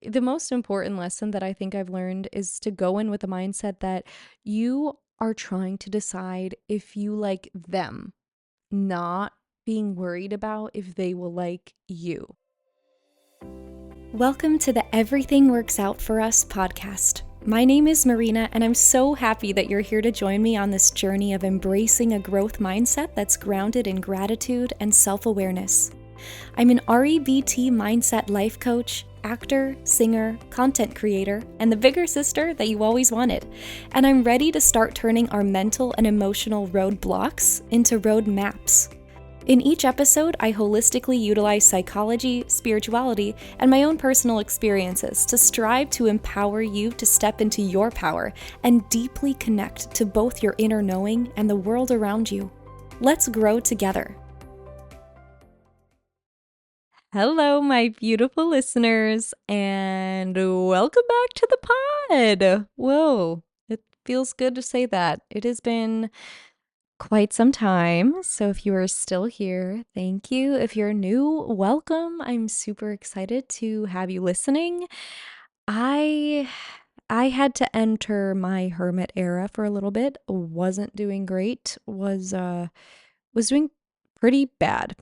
the most important lesson that I think I've learned is to go in with a mindset that you are trying to decide if you like them, not being worried about if they will like you. Welcome to the Everything Works Out for Us podcast. My name is Marina, and I'm so happy that you're here to join me on this journey of embracing a growth mindset that's grounded in gratitude and self awareness. I'm an REBT mindset life coach, actor, singer, content creator, and the bigger sister that you always wanted. And I'm ready to start turning our mental and emotional roadblocks into road maps. In each episode, I holistically utilize psychology, spirituality, and my own personal experiences to strive to empower you to step into your power and deeply connect to both your inner knowing and the world around you. Let's grow together. Hello, my beautiful listeners, and welcome back to the pod. Whoa, it feels good to say that. It has been quite some time. So if you are still here, thank you. If you're new, welcome. I'm super excited to have you listening. I I had to enter my hermit era for a little bit. Wasn't doing great. Was doing pretty bad.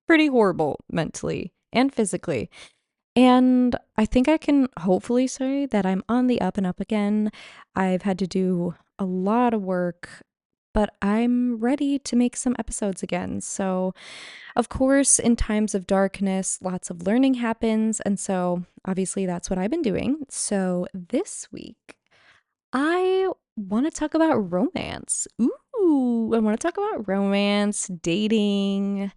Pretty horrible mentally and physically. And I think I can hopefully say that I'm on the up and up again. I've had to do a lot of work, but I'm ready to make some episodes again. So, of course, in times of darkness, lots of learning happens. And so, obviously, that's what I've been doing. So, this week, I want to talk about romance. Ooh, I want to talk about romance, dating,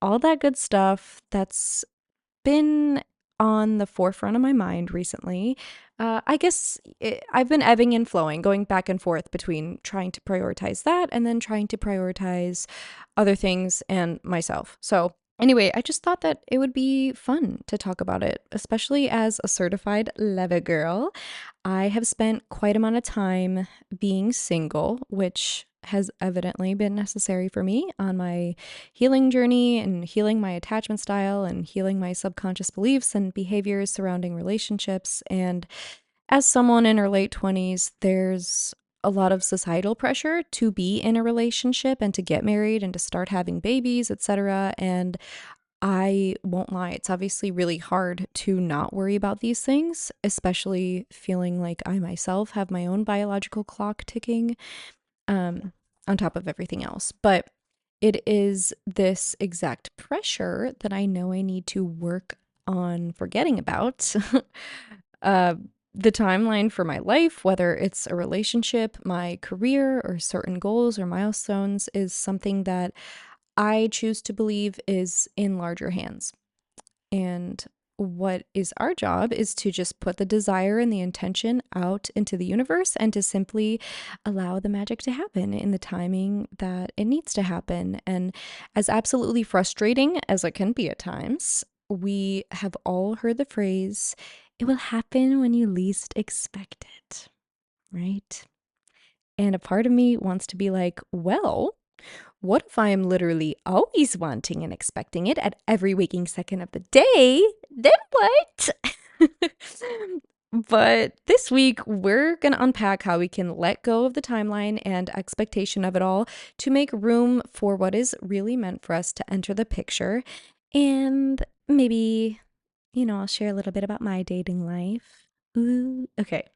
all that good stuff that's been on the forefront of my mind recently. I've been ebbing and flowing, going back and forth between trying to prioritize that and then trying to prioritize other things and myself. So, anyway, I just thought that it would be fun to talk about it, especially as a certified lover girl. I have spent quite amount of time being single, which has evidently been necessary for me on my healing journey and healing my attachment style and healing my subconscious beliefs and behaviors surrounding relationships. And as someone in her late 20s, there's a lot of societal pressure to be in a relationship and to get married and to start having babies, etc. And I won't lie, it's obviously really hard to not worry about these things, especially feeling like I myself have my own biological clock ticking um, on top of everything else. But it is this exact pressure that I know I need to work on forgetting about. uh, the timeline for my life, whether it's a relationship, my career, or certain goals or milestones, is something that I choose to believe is in larger hands. And what is our job is to just put the desire and the intention out into the universe and to simply allow the magic to happen in the timing that it needs to happen. And as absolutely frustrating as it can be at times, we have all heard the phrase, it will happen when you least expect it, right? And a part of me wants to be like, well, what if I am literally always wanting and expecting it at every waking second of the day? Then what? But this week, we're going to unpack how we can let go of the timeline and expectation of it all to make room for what is really meant for us to enter the picture. And maybe, I'll share a little bit about my dating life. Ooh, okay,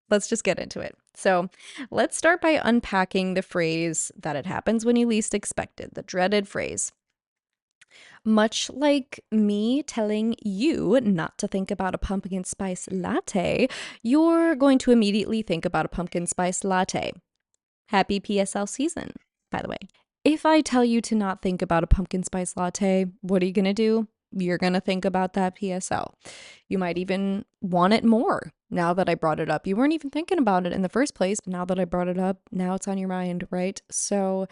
let's just get into it. So, let's start by unpacking the phrase that it happens when you least expect it, the dreaded phrase. Much like me telling you not to think about a pumpkin spice latte, you're going to immediately think about a pumpkin spice latte. Happy PSL season, by the way. If I tell you to not think about a pumpkin spice latte, what are you going to do? You're going to think about that PSL. You might even want it more now that I brought it up. You weren't even thinking about it in the first place, but now that I brought it up, now it's on your mind, right? So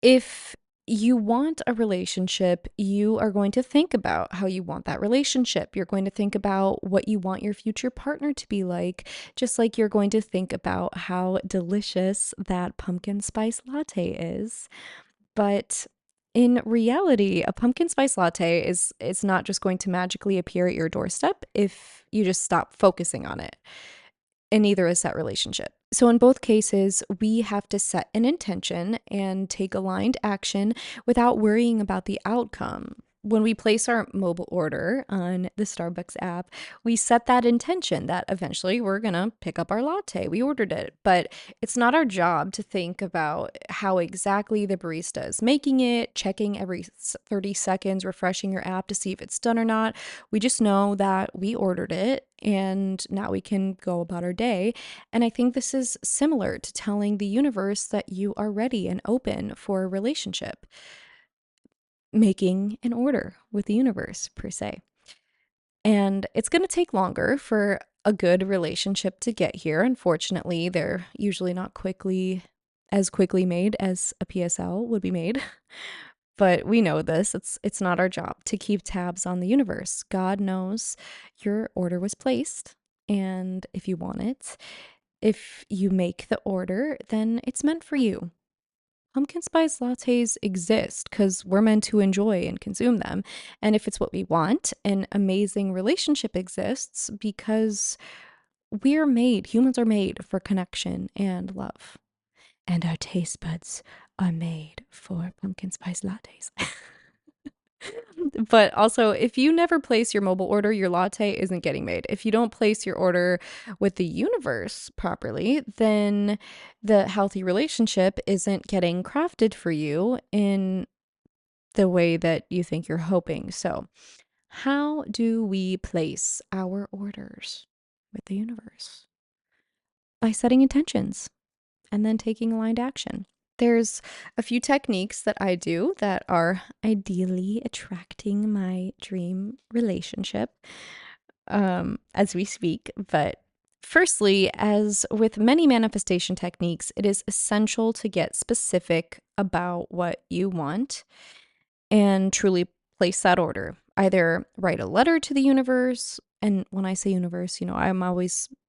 if you want a relationship, you are going to think about how you want that relationship. You're going to think about what you want your future partner to be like, just like you're going to think about how delicious that pumpkin spice latte is. But In reality, a pumpkin spice latte is it's not just going to magically appear at your doorstep if you just stop focusing on it. And neither is that relationship. So, in both cases, we have to set an intention and take aligned action without worrying about the outcome. When we place our mobile order on the Starbucks app, we set that intention that eventually we're going to pick up our latte. We ordered it, but it's not our job to think about how exactly the barista is making it, checking every 30 seconds, refreshing your app to see if it's done or not. We just know that we ordered it and now we can go about our day. And I think this is similar to telling the universe that you are ready and open for a relationship, making an order with the universe, per se. And it's going to take longer for a good relationship to get here. Unfortunately, they're usually not quickly made as a PSL would be made. But we know this. It's not our job to keep tabs on the universe. God knows your order was placed, and if you want it, if you make the order, then it's meant for you. Pumpkin spice lattes exist because we're meant to enjoy and consume them. And if it's what we want, an amazing relationship exists because humans are made for connection and love. And our taste buds are made for pumpkin spice lattes. But also, if you never place your mobile order, your latte isn't getting made. If you don't place your order with the universe properly, then the healthy relationship isn't getting crafted for you in the way that you think you're hoping. So, how do we place our orders with the universe? By setting intentions and then taking aligned action. There's a few techniques that I do that are ideally attracting my dream relationship as we speak. But firstly, as with many manifestation techniques, it is essential to get specific about what you want and truly place that order. Either write a letter to the universe, and when I say universe,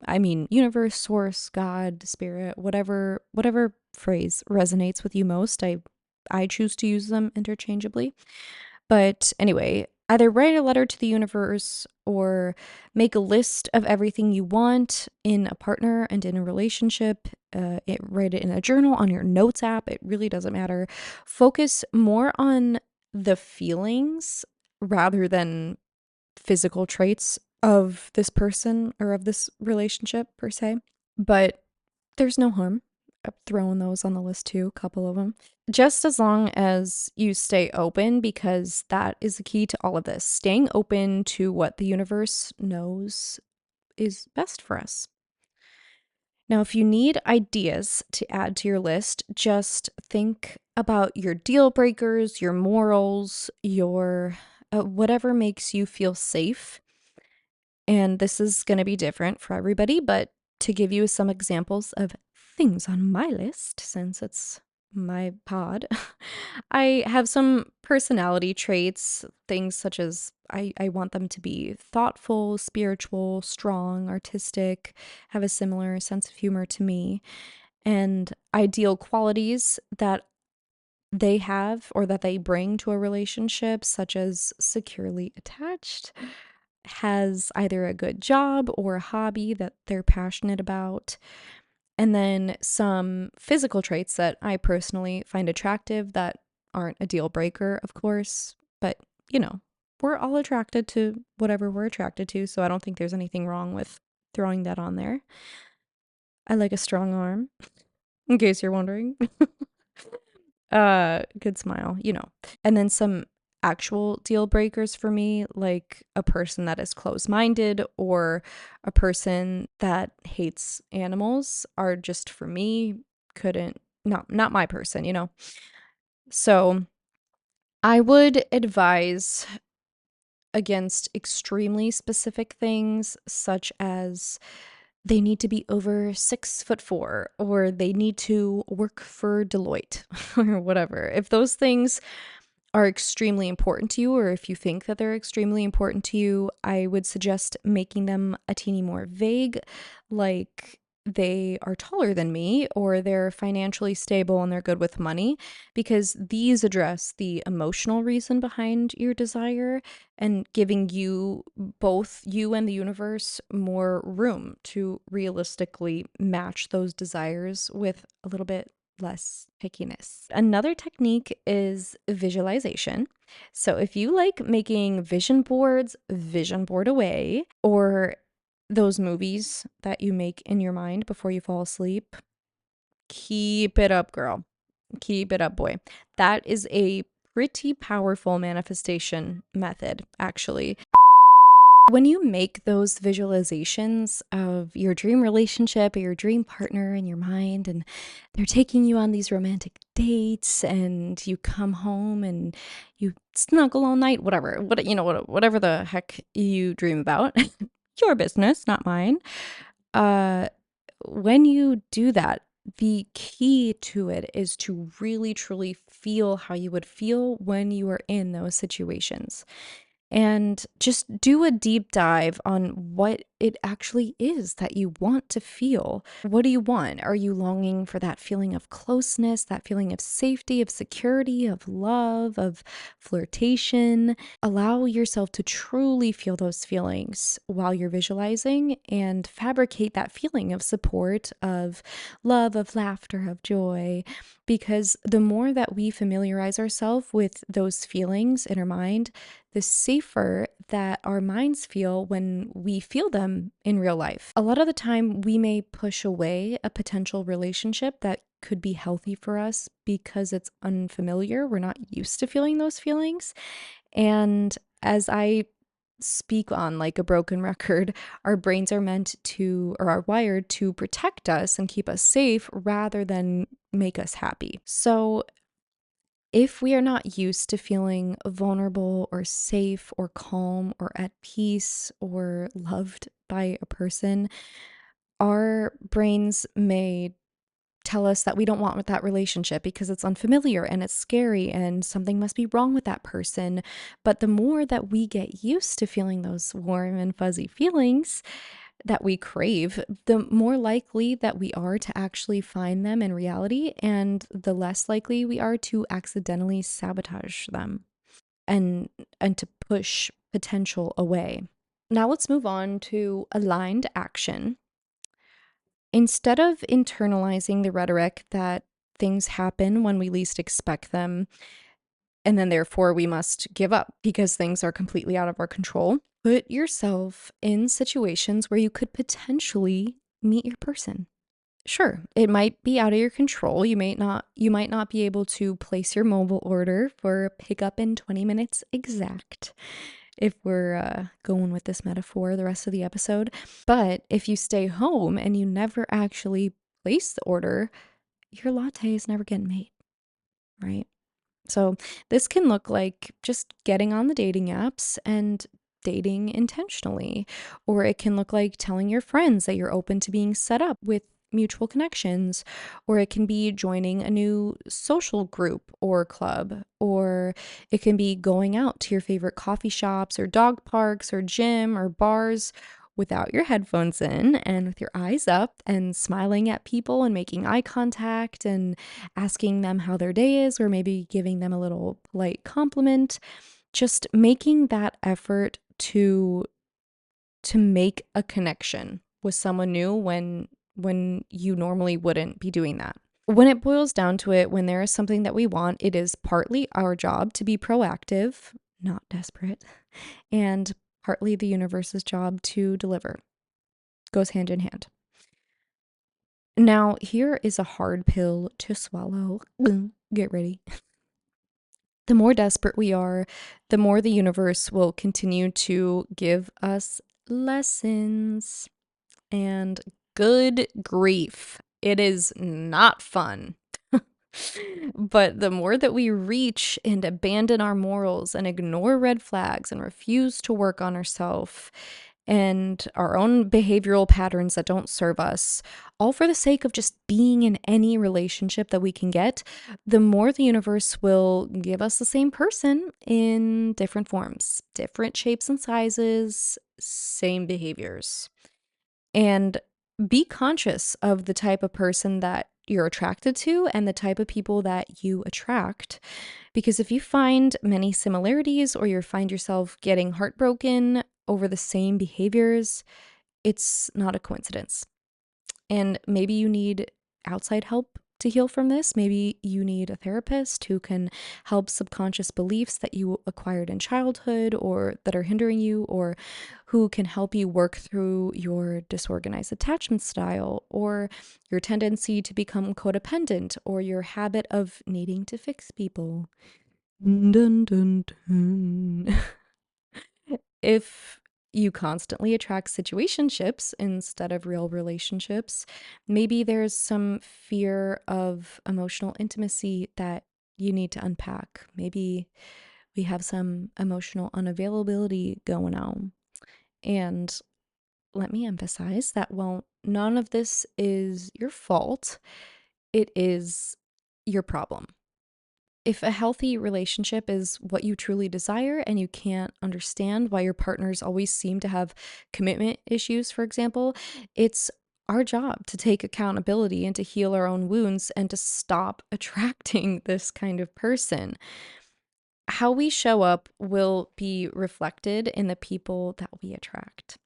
I mean universe, source, God, spirit, whatever phrase resonates with you most. I choose to use them interchangeably. But anyway, either write a letter to the universe or make a list of everything you want in a partner and in a relationship. Write it in a journal, on your notes app. It really doesn't matter. Focus more on the feelings rather than physical traits of this person or of this relationship per se. But there's no harm throwing those on the list too, a couple of them. Just as long as you stay open, because that is the key to all of this. Staying open to what the universe knows is best for us. Now, if you need ideas to add to your list, just think about your deal breakers, your morals, your whatever makes you feel safe. And this is going to be different for everybody, but to give you some examples of things on my list, since it's my pod, I have some personality traits, things such as I want them to be thoughtful, spiritual, strong, artistic, have a similar sense of humor to me, and ideal qualities that they have or that they bring to a relationship, such as securely attached, has either a good job or a hobby that they're passionate about, and then some physical traits that I personally find attractive that aren't a deal breaker, of course, but you know, we're all attracted to whatever we're attracted to, so I don't think there's anything wrong with throwing that on there. I like a strong arm, in case you're wondering. Good smile, you know. And then some actual deal breakers for me, like a person that is close-minded or a person that hates animals are just for me, couldn't not my person, you know. So, I would advise against extremely specific things such as they need to be over 6'4" or they need to work for Deloitte or whatever. If those things are extremely important to you, or if you think that they're extremely important to you, I would suggest making them a teeny more vague. Like, they are taller than me, or they're financially stable and they're good with money, because these address the emotional reason behind your desire and giving you, both you and the universe, more room to realistically match those desires with a little bit less pickiness. Another technique is visualization. So if you like making vision boards, vision board away, or those movies that you make in your mind before you fall asleep, keep it up, girl. Keep it up, boy. That is a pretty powerful manifestation method, actually. When you make those visualizations of your dream relationship or your dream partner in your mind, and they're taking you on these romantic dates, and you come home and you snuggle all night, whatever the heck you dream about, your business, not mine. Uh, when you do that, the key to it is to really truly feel how you would feel when you are in those situations, and just do a deep dive on what it actually is that you want to feel. What do you want? Are you longing for that feeling of closeness, that feeling of safety, of security, of love, of flirtation? Allow yourself to truly feel those feelings while you're visualizing, and fabricate that feeling of support, of love, of laughter, of joy. Because the more that we familiarize ourselves with those feelings in our mind, the safer that our minds feel when we feel them in real life. A lot of the time, we may push away a potential relationship that could be healthy for us because it's unfamiliar. We're not used to feeling those feelings. And as I speak on like a broken record, our brains are meant to, or are wired to protect us and keep us safe rather than make us happy. So if we are not used to feeling vulnerable or safe or calm or at peace or loved by a person, our brains may tell us that we don't want that relationship because it's unfamiliar and it's scary and something must be wrong with that person. But the more that we get used to feeling those warm and fuzzy feelings that we crave, the more likely that we are to actually find them in reality, and the less likely we are to accidentally sabotage them and to push potential away. Now let's move on to aligned action. Instead of internalizing the rhetoric that things happen when we least expect them, and then therefore we must give up because things are completely out of our control, put yourself in situations where you could potentially meet your person. Sure, it might be out of your control. You might not be able to place your mobile order for pickup in 20 minutes exact, if we're going with this metaphor the rest of the episode. But if you stay home and you never actually place the order, your latte is never getting made, right? So this can look like just getting on the dating apps and dating intentionally, or it can look like telling your friends that you're open to being set up with mutual connections, or it can be joining a new social group or club, or it can be going out to your favorite coffee shops or dog parks or gym or bars without your headphones in and with your eyes up and smiling at people and making eye contact and asking them how their day is, or maybe giving them a little polite compliment. Just making that effort to make a connection with someone new when you normally wouldn't be doing that. When it boils down to it, when there is something that we want, it is partly our job to be proactive, not desperate, and partly the universe's job to deliver. Goes hand in hand. Now, here is a hard pill to swallow. Get ready. The more desperate we are, the more the universe will continue to give us lessons. And good grief, it is not fun. But the more that we reach and abandon our morals and ignore red flags and refuse to work on ourselves and our own behavioral patterns that don't serve us, all for the sake of just being in any relationship that we can get, the more the universe will give us the same person in different forms, different shapes and sizes, same behaviors. And be conscious of the type of person that you're attracted to and the type of people that you attract. Because if you find many similarities or you find yourself getting heartbroken over the same behaviors, it's not a coincidence. And maybe you need outside help to heal from this. Maybe you need a therapist who can help subconscious beliefs that you acquired in childhood or that are hindering you, or who can help you work through your disorganized attachment style, or your tendency to become codependent, or your habit of needing to fix people. Dun, dun, dun. If you constantly attract situationships instead of real relationships, maybe there's some fear of emotional intimacy that you need to unpack. Maybe we have some emotional unavailability going on. And let me emphasize that while none of this is your fault, it is your problem. If a healthy relationship is what you truly desire and you can't understand why your partners always seem to have commitment issues, for example, it's our job to take accountability and to heal our own wounds and to stop attracting this kind of person. How we show up will be reflected in the people that we attract.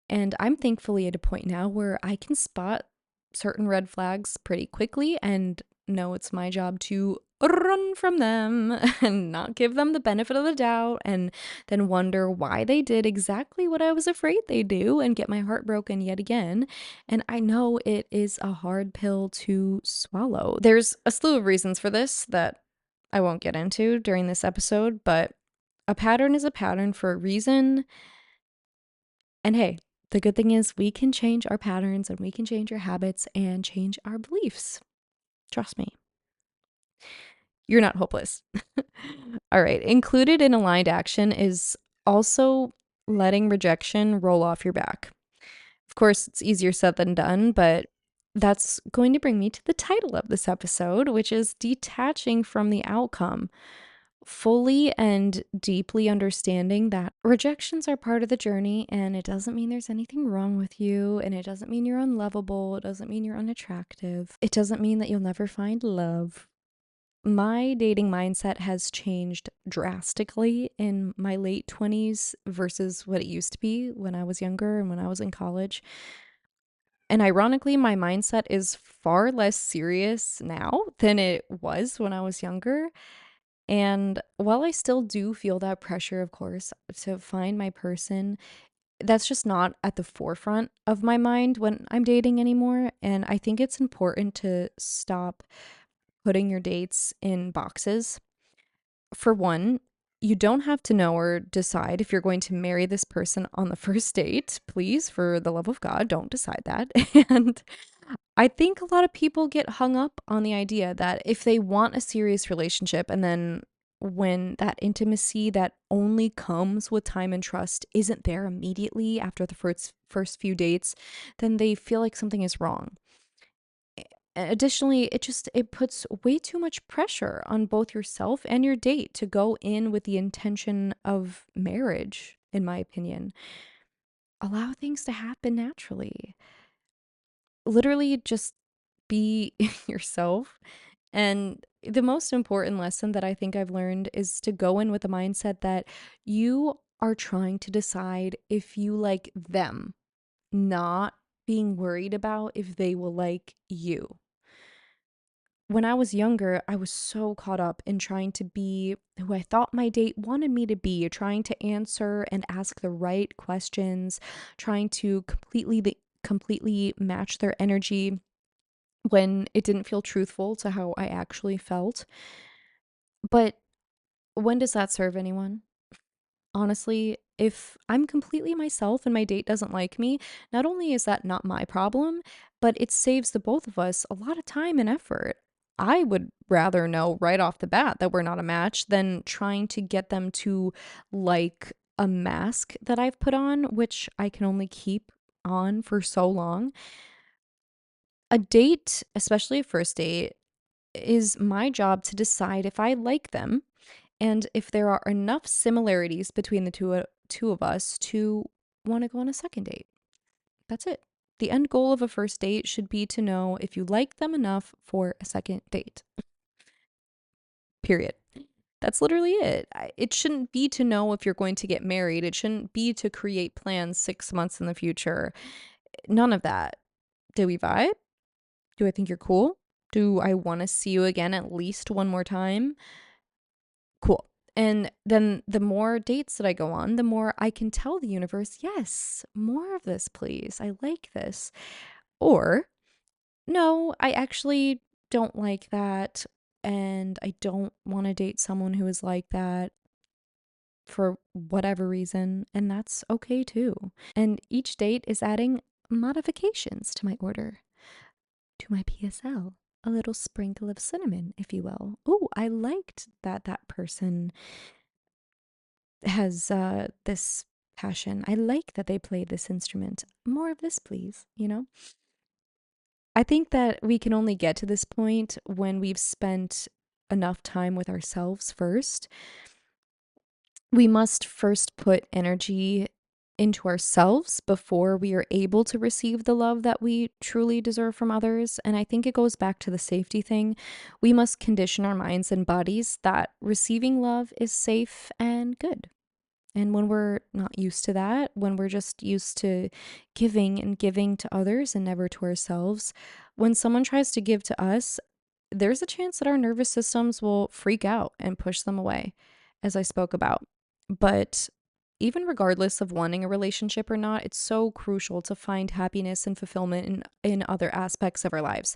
And I'm thankfully at a point now where I can spot certain red flags pretty quickly and know it's my job to run from them and not give them the benefit of the doubt and then wonder why they did exactly what I was afraid they do and get my heart broken yet again. And I know it is a hard pill to swallow. There's a slew of reasons for this that I won't get into during this episode, but a pattern is a pattern for a reason. And hey, the good thing is we can change our patterns and we can change our habits and change our beliefs. Trust me, you're not hopeless. All right, included in aligned action is also letting rejection roll off your back. Of course, it's easier said than done, but that's going to bring me to the title of this episode, which is detaching from the outcome. Fully and deeply understanding that rejections are part of the journey, and it doesn't mean there's anything wrong with you, and it doesn't mean you're unlovable, it doesn't mean you're unattractive, it doesn't mean that you'll never find love. My dating mindset has changed drastically in my late 20s versus what it used to be when I was younger and when I was in college. And ironically, my mindset is far less serious now than it was when I was younger. And while I still do feel that pressure, of course, to find my person, that's just not at the forefront of my mind when I'm dating anymore. And I think it's important to stop putting your dates in boxes. For one, you don't have to know or decide if you're going to marry this person on the first date. Please, for the love of God, don't decide that. And I think a lot of people get hung up on the idea that if they want a serious relationship and then when that intimacy that only comes with time and trust isn't there immediately after the first few dates, then they feel like something is wrong. Additionally, it puts way too much pressure on both yourself and your date to go in with the intention of marriage, in my opinion. Allow things to happen naturally. Literally just be yourself. And the most important lesson that I think I've learned is to go in with a mindset that you are trying to decide if you like them, not being worried about if they will like you. When I was younger, I was so caught up in trying to be who I thought my date wanted me to be, trying to answer and ask the right questions, trying to completely match their energy when it didn't feel truthful to how I actually felt. But when does that serve anyone? Honestly, if I'm completely myself and my date doesn't like me, not only is that not my problem, but it saves the both of us a lot of time and effort. I would rather know right off the bat that we're not a match than trying to get them to like a mask that I've put on, which I can only keep on for so long. A date, especially a first date, is my job to decide if I like them and if there are enough similarities between the two of us to want to go on a second date. That's it. The end goal of a first date should be to know if you like them enough for a second date. Period. That's literally it. It shouldn't be to know if you're going to get married. It shouldn't be to create plans 6 months in the future. None of that. Do we vibe? Do I think you're cool? Do I want to see you again at least one more time? Cool. And then the more dates that I go on, the more I can tell the universe, yes, more of this, please. I like this. Or, no, I actually don't like that. And I don't want to date someone who is like that for whatever reason. And that's okay too. And each date is adding modifications to my order, to my PSL. A little sprinkle of cinnamon, if you will. Oh, I liked that that person has this passion. I like that they play this instrument. More of this, please, you know? I think that we can only get to this point when we've spent enough time with ourselves first. We must first put energy into ourselves before we are able to receive the love that we truly deserve from others. And I think it goes back to the safety thing. We must condition our minds and bodies that receiving love is safe and good. And when we're not used to that, when we're just used to giving and giving to others and never to ourselves, when someone tries to give to us, there's a chance that our nervous systems will freak out and push them away, as I spoke about. But even regardless of wanting a relationship or not, it's so crucial to find happiness and fulfillment in other aspects of our lives.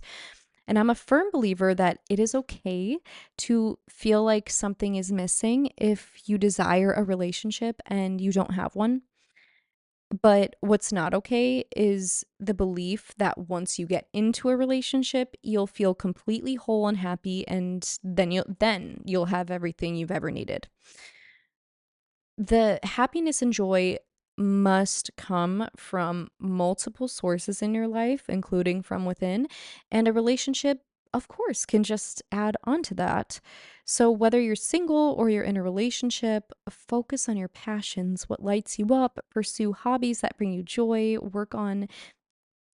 And I'm a firm believer that it is okay to feel like something is missing if you desire a relationship and you don't have one. But what's not okay is the belief that once you get into a relationship, you'll feel completely whole and happy and then you'll have everything you've ever needed. The happiness and joy must come from multiple sources in your life, including from within, and a relationship, of course, can just add on to that. So, whether you're single or you're in a relationship, focus on your passions, what lights you up, pursue hobbies that bring you joy, work on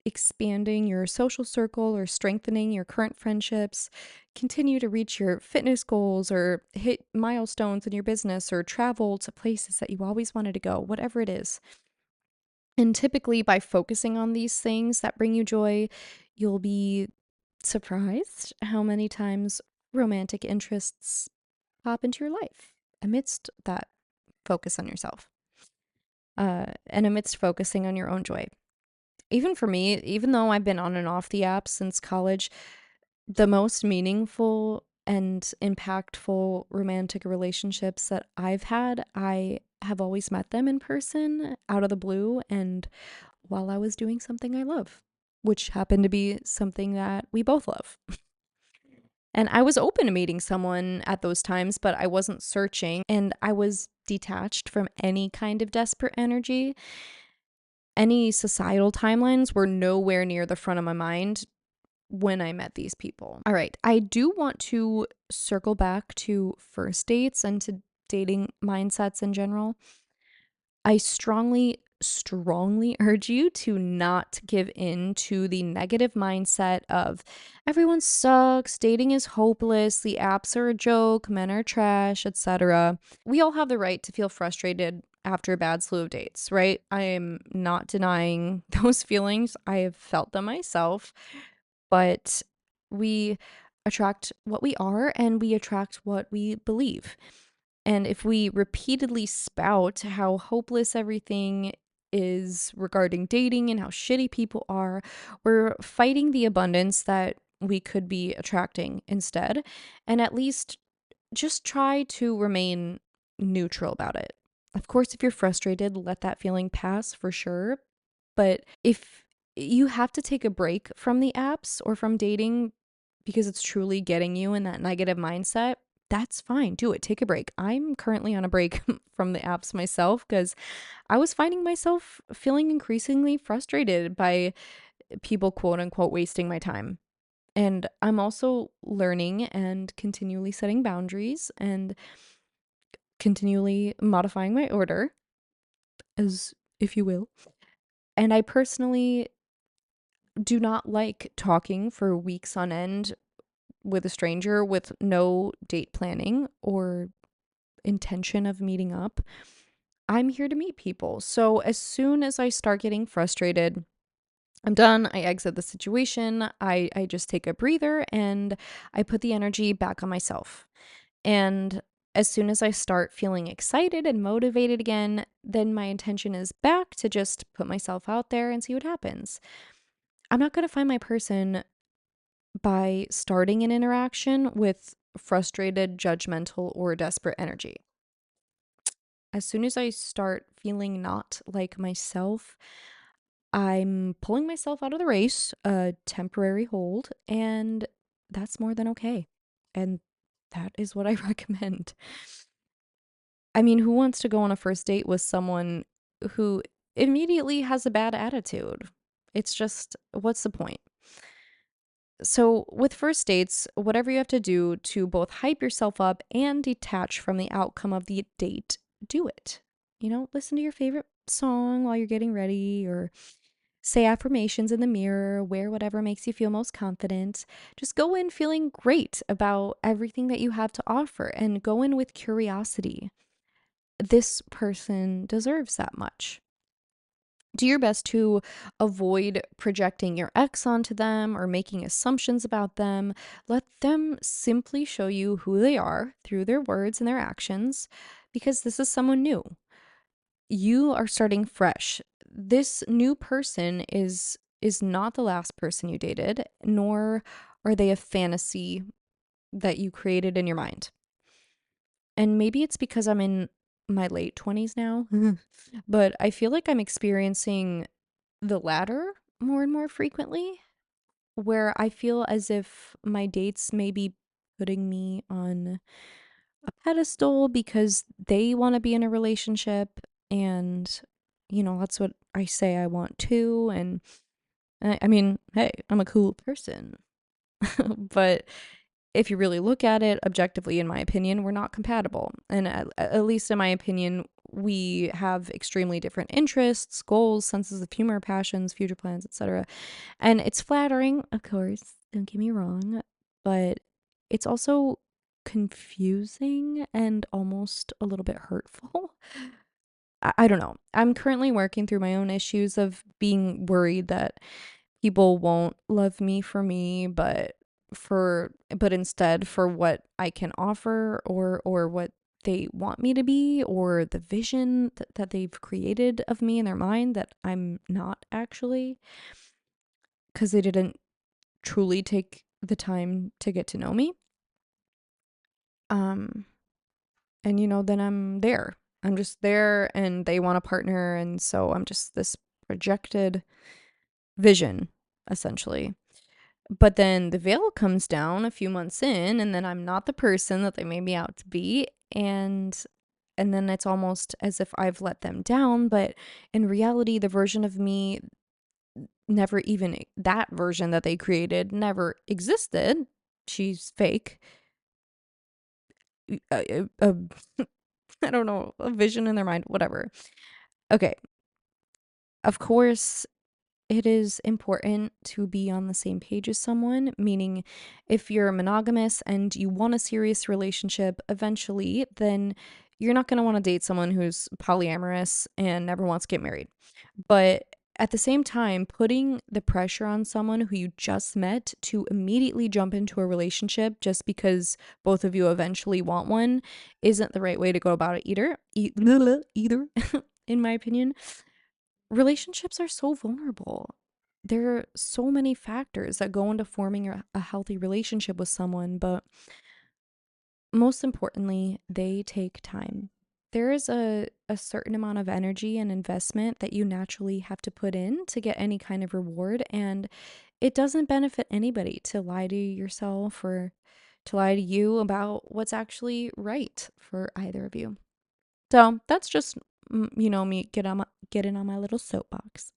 expanding your social circle or strengthening your current friendships, continue to reach your fitness goals or hit milestones in your business or travel to places that you always wanted to go, whatever it is. And typically, by focusing on these things that bring you joy, you'll be surprised how many times romantic interests pop into your life amidst that focus on yourself and amidst focusing on your own joy. Even for me, even though I've been on and off the app since college, the most meaningful and impactful romantic relationships that I've had, I have always met them in person out of the blue and while I was doing something I love, which happened to be something that we both love. And I was open to meeting someone at those times, but I wasn't searching and I was detached from any kind of desperate energy. Any societal timelines were nowhere near the front of my mind when I met these people. All right, I do want to circle back to first dates and to dating mindsets in general. I strongly urge you to not give in to the negative mindset of everyone sucks, dating is hopeless, the apps are a joke, men are trash, etc. We all have the right to feel frustrated after a bad slew of dates, right? I am not denying those feelings. I have felt them myself, but we attract what we are and we attract what we believe. And if we repeatedly spout how hopeless everything is regarding dating and how shitty people are, we're fighting the abundance that we could be attracting instead. And at least just try to remain neutral about it. Of course, if you're frustrated, let that feeling pass for sure. But if you have to take a break from the apps or from dating because it's truly getting you in that negative mindset, that's fine. Do it. Take a break. I'm currently on a break from the apps myself because I was finding myself feeling increasingly frustrated by people, quote unquote, wasting my time. And I'm also learning and continually setting boundaries and continually modifying my order, as if you will. And I personally do not like talking for weeks on end with a stranger with no date planning or intention of meeting up. I'm here to meet people. So as soon as I start getting frustrated, I'm done. I exit the situation. I just take a breather and I put the energy back on myself. And as soon as I start feeling excited and motivated again, then my intention is back to just put myself out there and see what happens. I'm not going to find my person by starting an interaction with frustrated, judgmental, or desperate energy. As soon as I start feeling not like myself, I'm pulling myself out of the race, a temporary hold, and that's more than okay. And that is what I recommend. I mean, who wants to go on a first date with someone who immediately has a bad attitude? It's just, what's the point? So, with first dates, whatever you have to do to both hype yourself up and detach from the outcome of the date, do it. Listen to your favorite song while you're getting ready, or say affirmations in the mirror, wear whatever makes you feel most confident. Just go in feeling great about everything that you have to offer and go in with curiosity. This person deserves that much. Do your best to avoid projecting your ex onto them or making assumptions about them. Let them simply show you who they are through their words and their actions, because this is someone new. You are starting fresh. This new person is not the last person you dated, nor are they a fantasy that you created in your mind. And maybe it's because I'm in my late 20s now, but I feel like I'm experiencing the latter more and more frequently, where I feel as if my dates may be putting me on a pedestal because they want to be in a relationship. And, that's what I say I want too. And I mean, hey, I'm a cool person. But if you really look at it objectively, in my opinion, we're not compatible. And at least in my opinion, we have extremely different interests, goals, senses of humor, passions, future plans, etc. And it's flattering, of course, don't get me wrong, but it's also confusing and almost a little bit hurtful. I don't know. I'm currently working through my own issues of being worried that people won't love me for me, but instead for what I can offer, or what they want me to be, or the vision that they've created of me in their mind that I'm not actually, because they didn't truly take the time to get to know me. Um, and then I'm there. I'm just there and they want a partner, and so I'm just this projected vision, essentially. But then the veil comes down a few months in, and then I'm not the person that they made me out to be, and then it's almost as if I've let them down, but in reality the version of me never even that version that they created never existed. She's fake. A I don't know, a vision in their mind, whatever. Okay. Of course, it is important to be on the same page as someone, meaning if you're monogamous and you want a serious relationship eventually, then you're not going to want to date someone who's polyamorous and never wants to get married. But at the same time, putting the pressure on someone who you just met to immediately jump into a relationship just because both of you eventually want one isn't the right way to go about it either. Either, in my opinion. Relationships are so vulnerable. There are so many factors that go into forming a healthy relationship with someone, but most importantly, they take time. There is a certain amount of energy and investment that you naturally have to put in to get any kind of reward, and it doesn't benefit anybody to lie to yourself or to lie to you about what's actually right for either of you. So that's just, me getting on my little soapbox.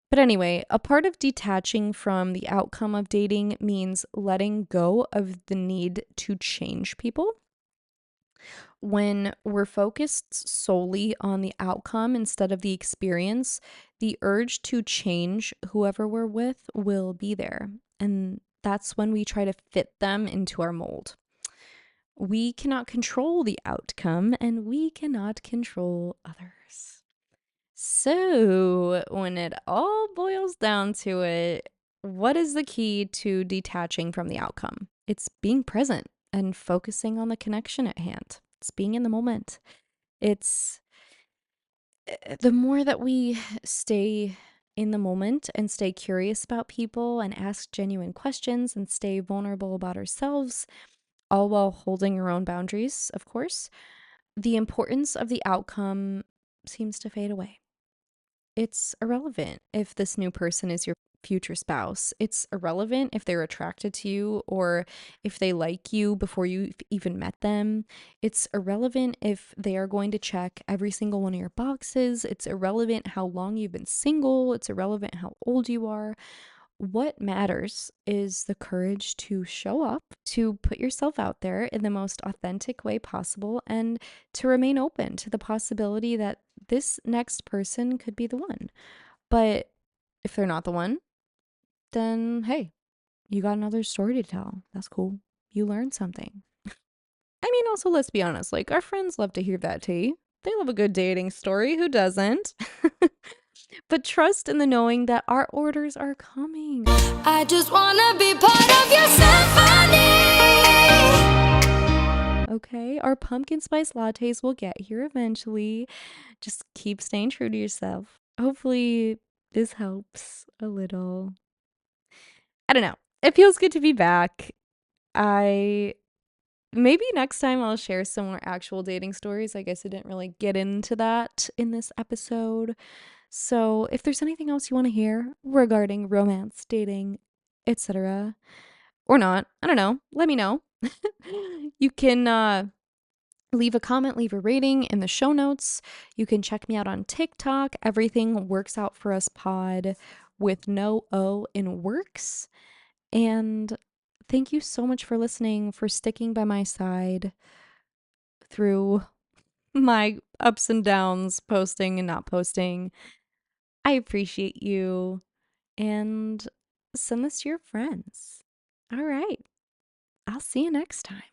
But anyway, a part of detaching from the outcome of dating means letting go of the need to change people. When we're focused solely on the outcome instead of the experience the urge to change whoever we're with will be there. And that's when we try to fit them into our mold. We cannot control the outcome and we cannot control others. So, when it all boils down to it, what is the key to detaching from the outcome? It's being present and focusing on the connection at hand. It's being in the moment. It's the more that we stay in the moment and stay curious about people and ask genuine questions and stay vulnerable about ourselves, all while holding our own boundaries, of course, the importance of the outcome seems to fade away. It's irrelevant if this new person is your future spouse. It's irrelevant if they're attracted to you or if they like you before you even met them. It's irrelevant if they are going to check every single one of your boxes. It's irrelevant how long you've been single. It's irrelevant how old you are. What matters is the courage to show up, to put yourself out there in the most authentic way possible, and to remain open to the possibility that this next person could be the one. But if they're not the one, then hey, you got another story to tell. That's cool. You learned something. I mean, also, let's be honest, like, our friends love to hear that tea. They love a good dating story. Who doesn't? But trust in the knowing that our orders are coming. I just wanna be part of your symphony. Okay, our pumpkin spice lattes will get here eventually. Just keep staying true to yourself. Hopefully, this helps a little. I don't know. It feels good to be back. I maybe next time I'll share some more actual dating stories. I guess I didn't really get into that in this episode. So, if there's anything else you want to hear regarding romance, dating, etc., or not, I don't know, let me know. You can leave a comment, leave a rating in the show notes. You can check me out on TikTok. Everything Works Out For Us Pod with no O in works. And thank you so much for listening, for sticking by my side through my ups and downs, posting and not posting. I appreciate you. And send this to your friends. All right. I'll see you next time.